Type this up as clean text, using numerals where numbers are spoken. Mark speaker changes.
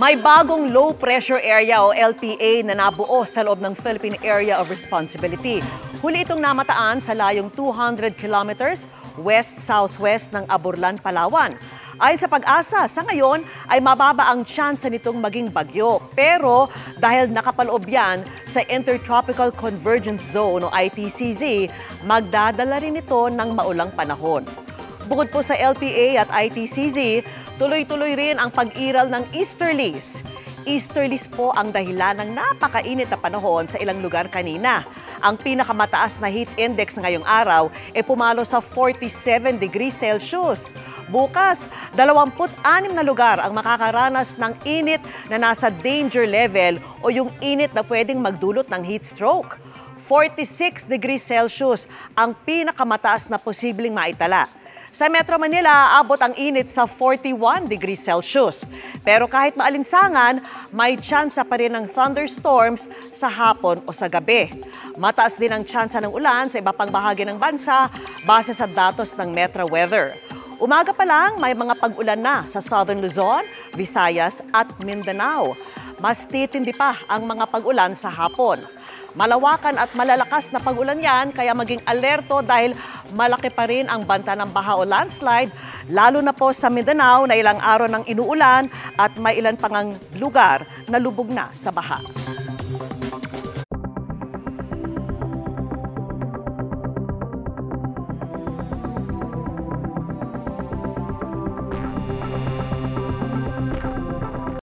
Speaker 1: May bagong low pressure area o LPA na nabuo sa loob ng Philippine Area of Responsibility. Huli itong namataan sa layong 200 kilometers west-southwest ng Aburlan, Palawan. Ayon sa Pag-asa, sa ngayon ay mababa ang tsansa nitong maging bagyo. Pero dahil nakapaloob yan sa Intertropical Convergence Zone o ITCZ, magdadala rin ito ng maulang panahon. Bukod po sa LPA at ITCZ, tuloy-tuloy rin ang pag-iral ng easterlies. Easterlies po ang dahilan ng napakainit na panahon sa ilang lugar kanina. Ang pinakamataas na heat index ngayong araw ay pumalo sa 47 degrees Celsius. Bukas, 26 na lugar ang makakaranas ng init na nasa danger level o yung init na pwedeng magdulot ng heat stroke. 46 degrees Celsius ang pinakamataas na posibleng maitala. Sa Metro Manila, abot ang init sa 41 degrees Celsius. Pero kahit maalinsangan, may tsansa pa rin ng thunderstorms sa hapon o sa gabi. Mataas din ang tsansa ng ulan sa iba pang bahagi ng bansa base sa datos ng Metro Weather. Umaga pa lang, may mga pag-ulan na sa Southern Luzon, Visayas at Mindanao. Mas titindi pa ang mga pag-ulan sa hapon. Malawakan at malalakas na pag-ulan yan, kaya maging alerto dahil malaki pa rin ang banta ng baha o landslide, lalo na po sa Mindanao na ilang araw ng inuulan at may ilan pang lugar na lubog na sa baha.